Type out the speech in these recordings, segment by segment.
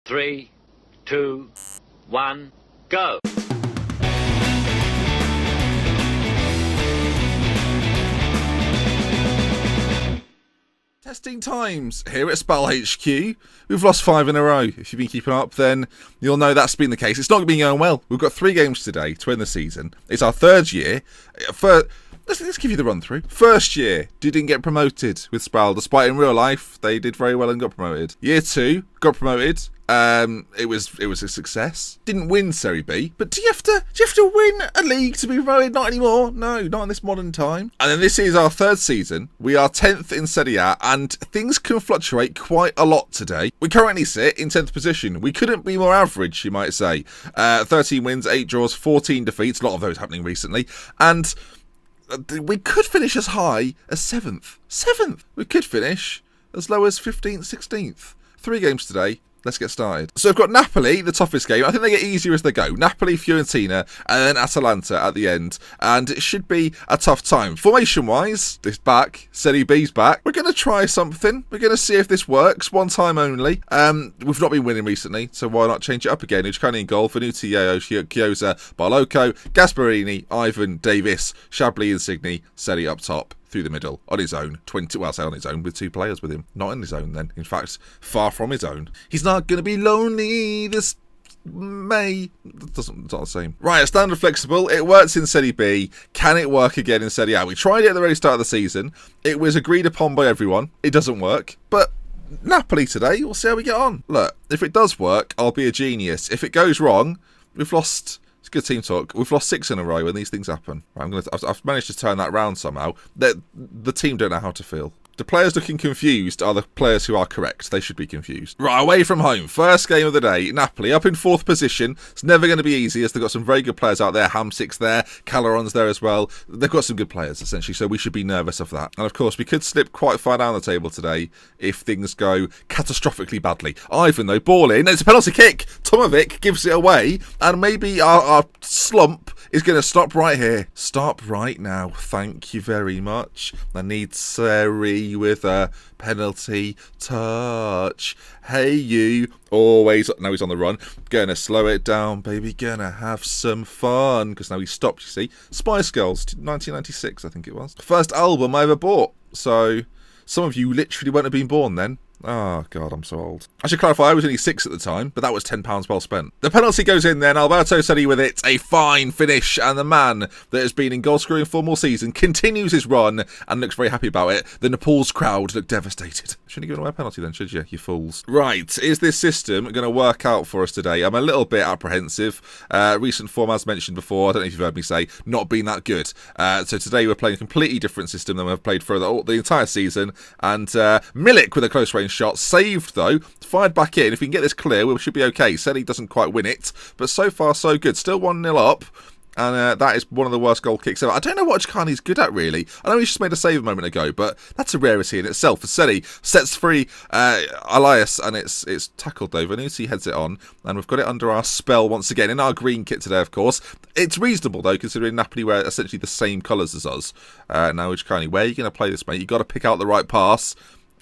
3, 2, 1, go! Testing times here at Spal HQ. We've lost 5 in a row. If you've been keeping up, then you'll know that's been the case. It's not been going well. We've got 3 games today to end the season. It's our 3rd year. Let's give you the run through. First year, didn't get promoted with Spal, despite in real life they did very well and got promoted. Year 2, got promoted. It was a success. Didn't win Serie B, but do you have to win a league to be promoted? Not anymore. No, not in this modern time. And then this is our 3rd season. We are 10th in Serie A, and things can fluctuate quite a lot today. We currently sit in 10th position. We couldn't be more average, you might say. 13 wins, 8 draws, 14 defeats. A lot of those happening recently, and we could finish as high as 7th. 7th. We could finish as low as 15th, 16th. 3 games today. Let's get started. So we've got Napoli, the toughest game. I think they get easier as they go. Napoli, Fiorentina, and then Atalanta at the end. And it should be a tough time. Formation-wise, this back, Serie B's back. We're going to try something. We're going to see if this works. One time only. We've not been winning recently, so why not change it up again? Ucranian in goal, Venuti, Yeo, Chiesa, Barloco, Gasparini, Ivan, Davis, Chablis, Insigne, Seri up top. Through the middle, on his own, on his own, with 2 players with him. Not on his own then, in fact, far from his own. He's not going to be lonely this May. It's not the same. Right, standard flexible, it works in Serie B. Can it work again in Serie A? We tried it at the very start of the season. It was agreed upon by everyone. It doesn't work, but Napoli today, we'll see how we get on. Look, if it does work, I'll be a genius. If it goes wrong, we've lost... It's good team talk. We've lost 6 in a row when these things happen. I've managed to turn that round somehow. The team don't know how to feel. The players looking confused are the players who are correct. They should be confused. Right, away from home. First game of the day. Napoli up in 4th position. It's never going to be easy as they've got some very good players out there. Hamsik's there. Caleron's there as well. They've got some good players, essentially, so we should be nervous of that. And, of course, we could slip quite far down the table today if things go catastrophically badly. Ivan, though, ball in. It's a penalty kick. Tomovic gives it away. And maybe our slump is going to stop right here. Stop right now. Thank you very much. I need Seri with a penalty touch. Hey, you. Always. Now he's on the run. Gonna slow it down, baby. Gonna have some fun. Because now he's stopped, you see. Spice Girls, 1996, I think it was. First album I ever bought. So, some of you literally won't have been born then. Oh, God, I'm so old. I should clarify, I was only 6 at the time, but that was £10 well spent. The penalty goes in then, Alberto Seri with it, a fine finish, and the man that has been in goal-scoring form all season continues his run and looks very happy about it. The Naples crowd look devastated. Shouldn't have given away a penalty then, should you fools? Right, is this system going to work out for us today? I'm a little bit apprehensive. Recent form, as mentioned before, I don't know if you've heard me say, not been that good. So today we're playing a completely different system than we've played for the entire season, and Milik with a close range shot, saved though, fired back in. If we can get this clear, we should be okay. Seri doesn't quite win it, but so far so good. Still 1-0 up, and that is one of the worst goal kicks ever. I don't know what Chikani's good at, really. I know he just made a save a moment ago, but that's a rarity in itself. Seri sets free Elias, and it's tackled though. Venuti heads it on, and we've got it under our spell once again, in our green kit today, of course. It's reasonable, though, considering Napoli wear essentially the same colours as us. Now, Chikani, where are you going to play this, mate? You've got to pick out the right pass.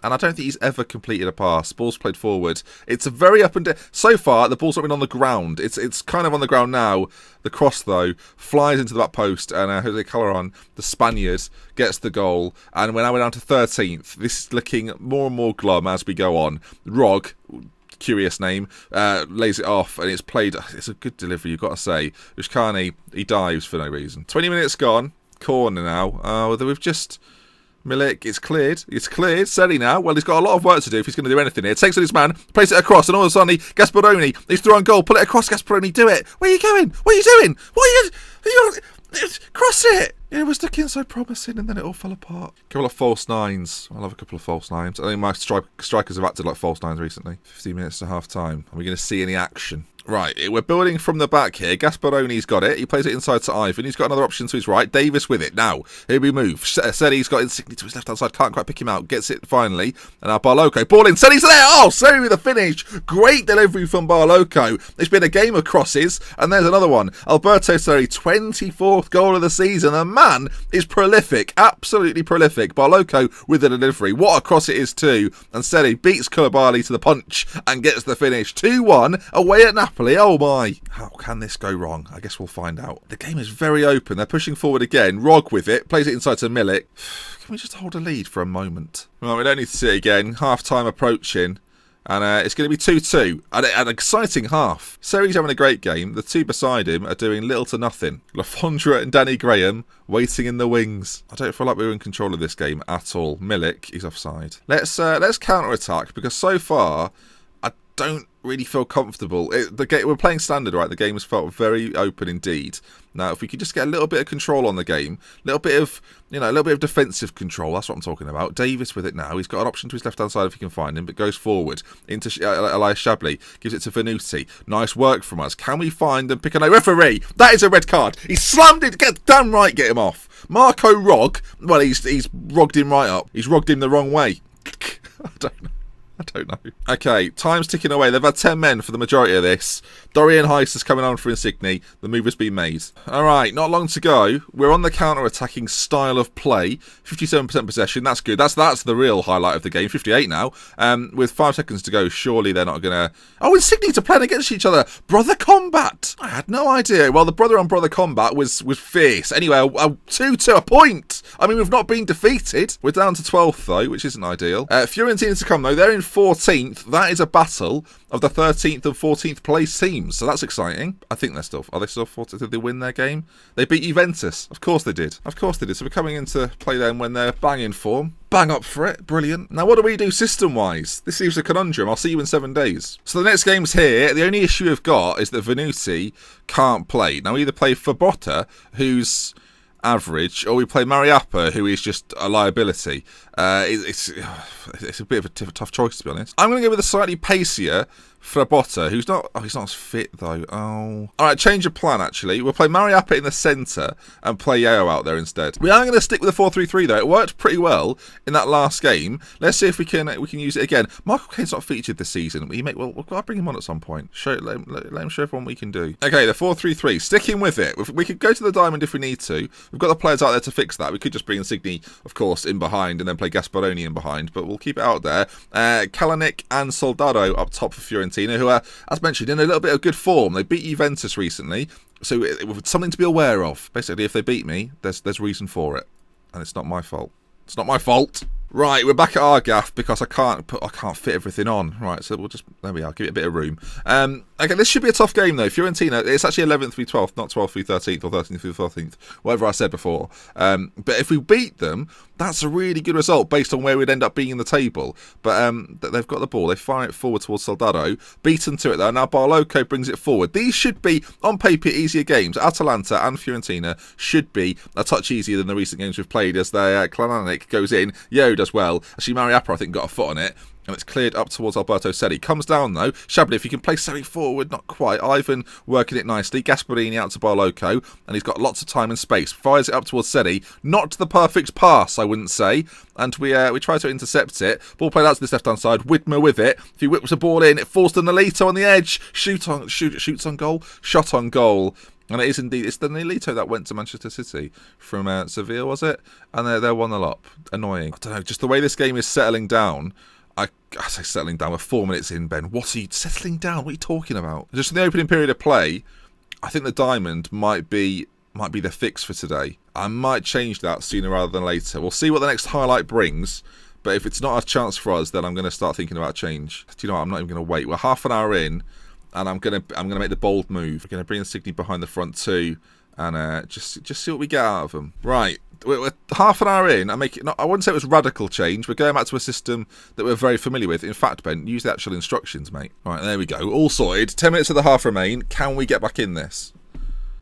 And I don't think he's ever completed a pass. Ball's played forward. It's a very up and down. So far, the ball's not been on the ground. It's kind of on the ground now. The cross, though, flies into the back post. And Jose Caleron, the Spaniard, gets the goal. And we're now down to 13th. This is looking more and more glum as we go on. Rog, curious name, lays it off. And it's played. It's a good delivery, you've got to say. Ushkani, he dives for no reason. 20 minutes gone. Corner now. We've just... Milik, it's cleared. It's cleared. Seri now. Well, he's got a lot of work to do if he's going to do anything here. Takes on his man, plays it across, and all of a sudden, Gasparoni, he's through on goal. Pull it across, Gasparoni. Do it. Where are you going? What are you doing? Cross it. It was looking so promising, and then it all fell apart. A couple of false nines. I love a couple of false nines. I think my strikers have acted like false nines recently. 15 minutes to half time. Are we going to see any action? Right, we're building from the back here. Gasparoni's got it. He plays it inside to Ivan. He's got another option to his right. Davis with it. Now, here we move. Sedi's got Insigne to his left-hand side. Can't quite pick him out. Gets it finally. And now Barloco. Ball in. Sedi's there. Oh, Sedi with the finish. Great delivery from Barloco. It's been a game of crosses. And there's another one. Alberto Sedi, 24th goal of the season. The man is prolific. Absolutely prolific. Barloco with the delivery. What a cross it is too. And Sedi beats Koulibaly to the punch and gets the finish. 2-1 away at Napoli. Oh my. How can this go wrong? I guess we'll find out. The game is very open. They're pushing forward again. Rog with it. Plays it inside to Milik. Can we just hold a lead for a moment? Well, we don't need to see it again. Half time approaching. And it's going to be 2-2. An exciting half. Seri's having a great game. The two beside him are doing little to nothing. Lafondra and Danny Graham waiting in the wings. I don't feel like we're in control of this game at all. Milik is offside. Let's counter-attack, because so far I don't really feel comfortable. We're playing standard, right? The game has felt very open indeed. Now, if we could just get a little bit of control on the game, a little bit of defensive control. That's what I'm talking about. Davis with it now. He's got an option to his left-hand side if he can find him, but goes forward into Elias Chablis. Gives it to Venuti. Nice work from us. Can we find and pick a referee? That is a red card. He slammed it. Damn right, get him off. Marco Rog. Well, he's rogged him right up. He's rogged him the wrong way. I don't know. Okay, time's ticking away. They've had 10 men for the majority of this. Dorian Heiss is coming on for Insigne. The move has been made. Alright, not long to go. We're on the counter-attacking style of play. 57% possession. That's good. That's the real highlight of the game. 58 now. With 5 seconds to go, surely they're not going to... Oh, Insigne to playing against each other. Brother combat. I had no idea. Well, the brother-on-brother combat was fierce. Anyway, a 2-2, a point. I mean, we've not been defeated. We're down to 12th, though, which isn't ideal. Fiorentina to come, though. They're in 14th. That is a battle of the 13th and 14th place teams, so that's exciting. I think are they still 14th? Did they win their game? They beat Juventus. Of course they did. Of course they did. So we're coming in to play them when they're bang in form. Bang up for it. Brilliant. Now, what do we do system-wise? This seems a conundrum. I'll see you in 7 days. So the next game's here. The only issue we've got is that Venuti can't play. Now, we either play Botta, who's average, or we play Mariappa, who is just a liability. It's a bit of a tough choice, to be honest. I'm going to go with a slightly pacier Botta, who's not... Oh, he's not as fit, though. Oh. All right, change of plan, actually. We'll play Mariappa in the centre and play Yao out there instead. We are going to stick with the 4-3-3, though. It worked pretty well in that last game. Let's see if we can use it again. Michael Caine's not featured this season. I'll bring him on at some point. Let him show everyone what we can do. Okay, the 4-3-3. Sticking with it. We could go to the diamond if we need to. We've got the players out there to fix that. We could just bring Insigne, of course, in behind and then play Gasparoni in behind, but we'll keep it out there. Kalinic and Soldado up top for Fiorentina, who are, as mentioned, in a little bit of good form. They beat Juventus recently, so it's something to be aware of. Basically, if they beat me, there's reason for it, and it's not my fault. It's not my fault. Right, we're back at our gaff because I can't fit everything on. Right, so we'll just, there we are, give it a bit of room. Okay, this should be a tough game though. Fiorentina, it's actually 11th through 12th, not 12th through 13th or 13th through 14th, whatever I said before. But if we beat them, that's a really good result based on where we'd end up being in the table. But they've got the ball, they fire it forward towards Soldado, beaten to it though. Now Barloco brings it forward. These should be, on paper, easier games. Atalanta and Fiorentina should be a touch easier than the recent games we've played, as their Kalinic goes in, Yo does well. Actually, Mariappa, I think, got a foot on it. And it's cleared up towards Alberto Sedi. Comes down, though. Chablis, if you can play Sedi forward, not quite. Ivan working it nicely. Gasparini out to Barloco. And he's got lots of time and space. Fires it up towards Sedi. Not the perfect pass, I wouldn't say. And we try to intercept it. Ball played out to this left-hand side. Widmer with it. If he whips the ball in, it falls to Nolito on the edge. Shoots on goal. Shot on goal. And it is indeed, it's the Nolito that went to Manchester City from Seville, was it? And they're 1-0 up. Annoying. I don't know, just the way this game is settling down. I say settling down, we're 4 minutes in, Ben. What are you settling down? What are you talking about? Just in the opening period of play, I think the diamond might be the fix for today. I might change that sooner rather than later. We'll see what the next highlight brings. But if it's not a chance for us, then I'm going to start thinking about change. Do you know what? I'm not even going to wait. We're half an hour in. And I'm gonna make the bold move. We're gonna bring Insigne behind the front too, and just see what we get out of them. Right, we're half an hour in. I wouldn't say it was radical change. We're going back to a system that we're very familiar with. In fact, Ben, use the actual instructions, mate. Right, there we go. All sorted. 10 minutes of the half remain. Can we get back in this?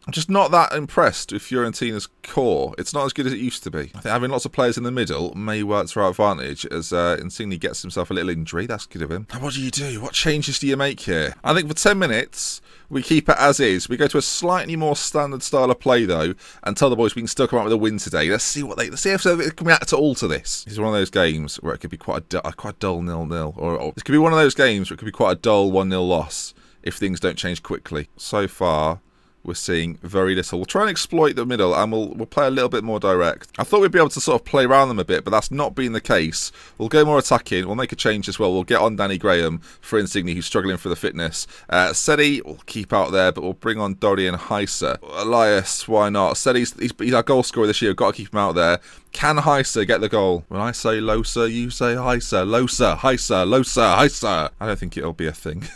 I'm just not that impressed with Fiorentina's core. It's not as good as it used to be. I think having lots of players in the middle may work to our advantage as Insigne gets himself a little injury. That's good of him. Now, what do you do? What changes do you make here? I think for 10 minutes, We keep it as is. We go to a slightly more standard style of play, though, and tell the boys we can still come out with a win today. Let's see if they can react to alter this. This is one of those games where it could be quite a dull 0-0. Or this could be one of those games where it could be quite a dull 1-0 loss if things don't change quickly. So far, we're seeing very little. We'll try and exploit the middle, and we'll play a little bit more direct. I thought we'd be able to sort of play around them a bit, but that's not been the case. We'll go more attacking. We'll make a change as well. We'll get on Danny Graham for Insigne, who's struggling for the fitness. Sedi, we'll keep out there, but we'll bring on Dorian Heiser. Elias, why not? Sedi's he's our goal scorer this year. We've got to keep him out there. Can Heiser get the goal? When I say Loser, you say Heiser. Loser, Heiser, Loser, Heiser. I don't think it'll be a thing.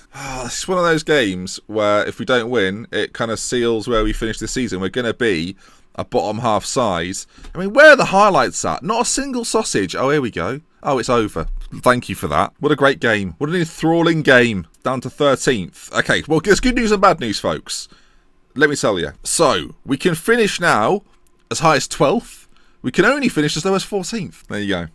This is one of those games where if we don't win, it kind of seals where we finish this season. We're going to be a bottom half side. I mean, where are the highlights at? Not a single sausage. Oh, here we go. Oh, it's over. Thank you for that. What a great game. What an enthralling game. Down to 13th. Okay, well, there's good news and bad news, folks. Let me tell you. So, we can finish now as high as 12th. We can only finish as low as 14th. There you go.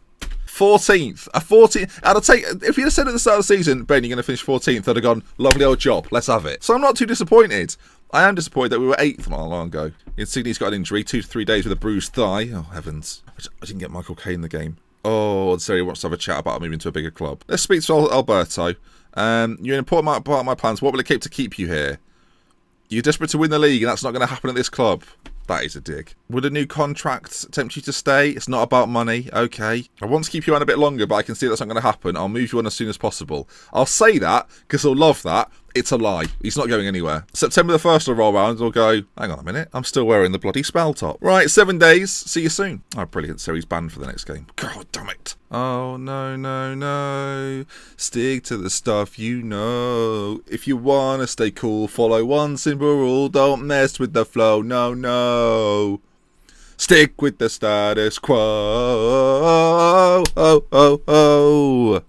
14th. A 14th. I'd take, if you'd have said at the start of the season, Ben, you're going to finish 14th, I'd have gone, lovely old job. Let's have it. So I'm not too disappointed. I am disappointed that we were 8th not long ago. Insigne's got an injury, 2 to 3 days with a bruised thigh. Oh, heavens. I didn't get Michael Caine in the game. Oh, Seri wants to have a chat about moving to a bigger club. Let's speak to Alberto. You're an important part of my plans. What will it take to keep you here? You're desperate to win the league, and that's not going to happen at this club. That is a dig. Would a new contract tempt you to stay? It's not about money. Okay. I want to keep you on a bit longer, but I can see that's not going to happen. I'll move you on as soon as possible. I'll say that because I'll love that. It's a lie. He's not going anywhere. September the 1st will roll around. I'll go, hang on a minute. I'm still wearing the bloody spell top. Right, 7 days. See you soon. Oh, brilliant. So he's banned for the next game. God damn it. Oh, no, no, no. Stick to the stuff you know. If you want to stay cool, follow one simple rule. Don't mess with the flow. No, no. Stick with the status quo. Oh, oh, oh.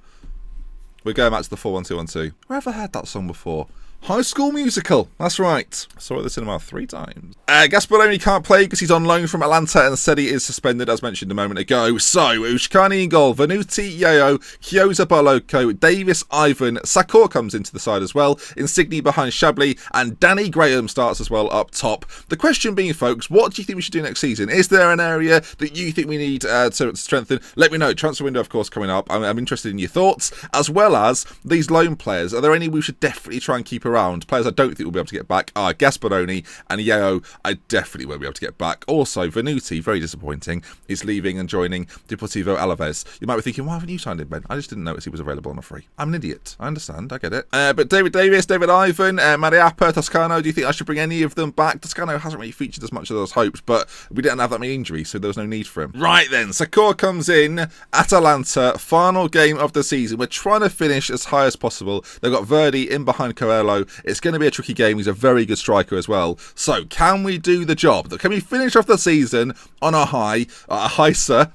We're going back to the 4-1-2-1-2. Where have I heard that song before? High School Musical. That's right. I saw it at the cinema 3 times. Gasparoni can't play because he's on loan from Atalanta and said he is suspended, as mentioned a moment ago. So, Ushkani in goal. Venuti, Yeo, Chiesa, Barloco, Davis, Ivan. Sakor comes into the side as well. Insigne behind Chablis. And Danny Graham starts as well up top. The question being, folks, what do you think we should do next season? Is there an area that you think we need to strengthen? Let me know. Transfer window, of course, coming up. I'm interested in your thoughts, as well as these loan players. Are there any we should definitely try and keep around? Players I don't think we'll be able to get back are Gasparoni and Yeo. I definitely won't be able to get back. Also, Venuti, very disappointing, is leaving and joining Deportivo Alaves. You might be thinking, why haven't you signed him, Ben? I just didn't notice he was available on a free. I'm an idiot. I understand. I get it. But David Davis, David Ivan, Mariappa, Toscano, do you think I should bring any of them back? Toscano hasn't really featured as much as I was hoped, but we didn't have that many injuries, so there was no need for him. Right then, Sakor comes in. Atalanta, final game of the season. We're trying to finish as high as possible. They've got Verdi in behind Coelho. It's going to be a tricky game. He's a very good striker as well. So, can we do the job? Can we finish off the season on a high? A heiser?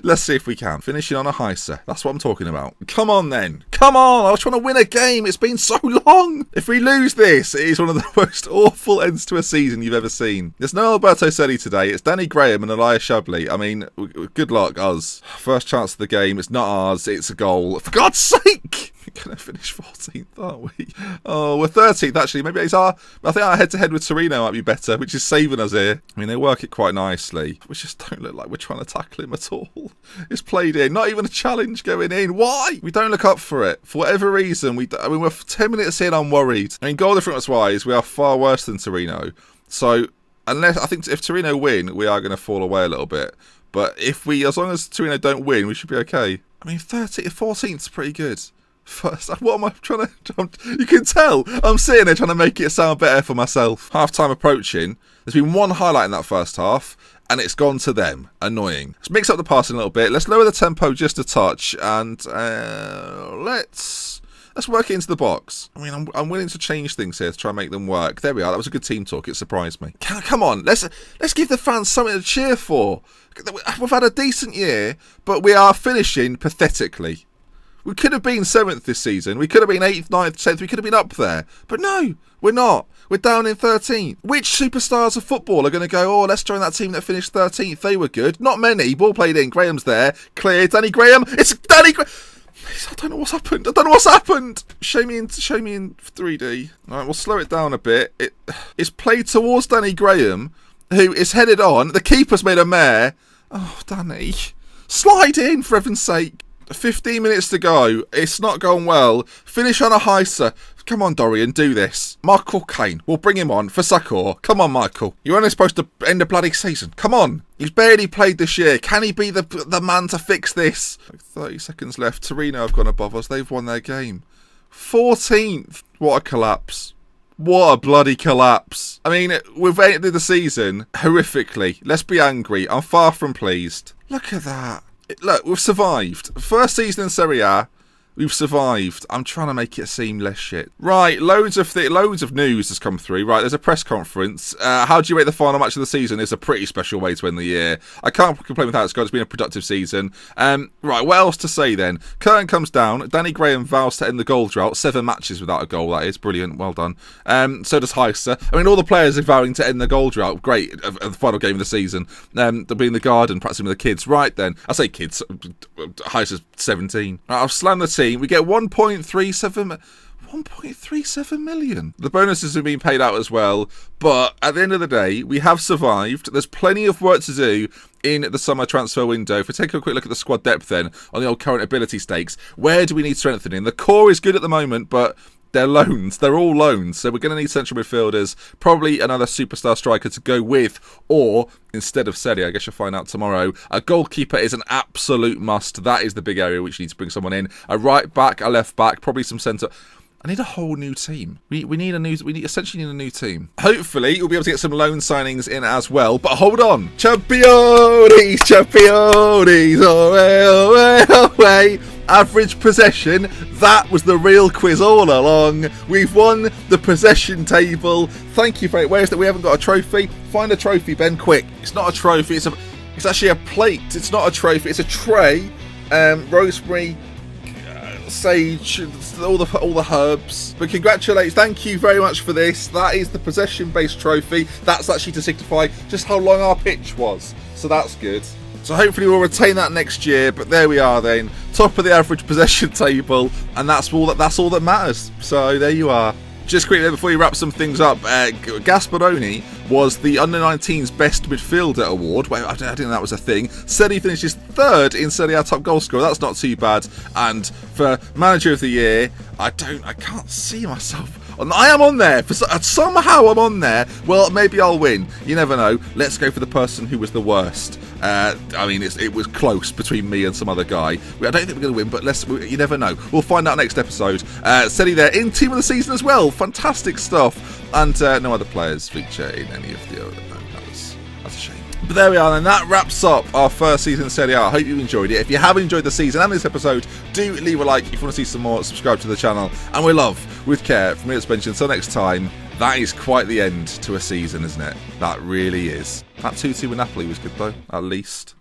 Let's see if we can. Finishing on a heiser. That's what I'm talking about. Come on then. Come on. I was trying to win a game. It's been so long. If we lose this, it is one of the most awful ends to a season you've ever seen. There's no Alberto Sedi today. It's Danny Graham and Elias Chablis. I mean, good luck, us. First chance of the game. It's not ours. It's a goal. For God's sake! We're going to finish 14th, aren't we? Oh, we're 13th, actually. Maybe it's I think our head-to-head with Torino might be better, which is saving us here. I mean, they work it quite nicely. We just don't look like we're trying to tackle him at all. It's played in. Not even a challenge going in. Why? We don't look up for it. For whatever reason, we're 10 minutes in, I'm worried. I mean, goal difference-wise, we are far worse than Torino. So, I think if Torino win, we are going to fall away a little bit. But as long as Torino don't win, we should be okay. I mean, 14th is pretty good. First, what am I trying to... You can tell I'm sitting there trying to make it sound better for myself. Half-time approaching. There's been one highlight in that first half, and it's gone to them. Annoying. Let's mix up the passing a little bit. Let's lower the tempo just a touch, and let's work it into the box. I mean, I'm willing to change things here to try and make them work. There we are. That was a good team talk. It surprised me. Come on. Let's give the fans something to cheer for. We've had a decent year, but we are finishing pathetically. We could have been 7th this season. We could have been 8th, 9th, 10th. We could have been up there. But no, we're not. We're down in 13th. Which superstars of football are going to go, let's join that team that finished 13th. They were good. Not many. Ball played in. Graham's there. Clear. Danny Graham. It's Danny Graham. I don't know what's happened. I don't know what's happened. Show me in 3D. All right, we'll slow it down a bit. It's played towards Danny Graham, who is headed on. The keeper's made a mare. Oh, Danny. Slide in, for heaven's sake. 15 minutes to go. It's not going well. Finish on a heiser. Come on, Dorian, do this. Michael Caine, we'll bring him on for Succor. Come on, Michael. You're only supposed to end the bloody season. Come on. He's barely played this year. Can he be the man to fix this? 30 seconds left. Torino have gone above us. They've won their game. 14th. What a collapse. What a bloody collapse. I mean, we've ended the season horrifically. Let's be angry. I'm far from pleased. Look at that. Look, we've survived. First season in Serie A, we've survived. I'm trying to make it seem less shit. Right, loads of news has come through. Right, there's a press conference. How do you rate the final match of the season? It's a pretty special way to end the year. I can't complain with how it's gone. It's been a productive season. Right, what else to say then? Curtain comes down. Danny Graham vows to end the goal drought. 7 matches without a goal, that is. Brilliant, well done. So does Heiser. I mean, all the players are vowing to end the goal drought. Great, at the final game of the season. They'll be in the garden practicing with the kids. Right then. I say kids. Heiser's 17. Right, I've slammed the team. We get 1.37 million. The bonuses have been paid out as well, but at the end of the day, we have survived. There's plenty of work to do in the summer transfer window. If we take a quick look at the squad depth then, on the old current ability stakes, where do we need strengthening? The core is good at the moment, but they're loans. They're all loans. So we're going to need central midfielders, probably another superstar striker to go with, or instead of Sedi, I guess you'll find out tomorrow. A goalkeeper is an absolute must. That is the big area which needs to bring someone in. A right back, a left back, probably some centre. I need a whole new team. We essentially need a new team. Hopefully, we'll be able to get some loan signings in as well. But hold on. Champions, away. Average possession. That was the real quiz all along. We've won the possession table. Thank you for it. Where is that? We haven't got a trophy. Find a trophy, Ben, quick. It's not a trophy. It's actually a plate. It's not a trophy. It's a tray. Rosemary, sage, all the herbs. But congratulations, thank you very much for this. That is the possession-based trophy. That's actually to signify just how long our pitch was. So that's good. So hopefully we'll retain that next year. But there we are then, top of the average possession table, and that's all that matters. So there you are. Just quickly before you wrap some things up, Gasparoni was the Under-19's Best Midfielder Award. Well, I didn't know that was a thing. Said he finishes 3rd in Serie A top goal scorer. That's not too bad. And for Manager of the Year, I can't see myself. I am on there. Somehow I'm on there. Well, maybe I'll win. You never know. Let's go for the person who was the worst. I mean, it was close between me and some other guy. I don't think we're going to win, but you never know. We'll find out next episode. Sedi there in Team of the Season as well. Fantastic stuff. And no other players feature in any of the other. That's a shame. But there we are then. That wraps up our first season of Serie A. I hope you enjoyed it. If you have enjoyed the season and this episode, do leave a like. If you want to see some more, subscribe to the channel. And we love, with care, from me at Spencer. Until next time, that is quite the end to a season, isn't it? That really is. That 2-2 with Napoli was good though, at least.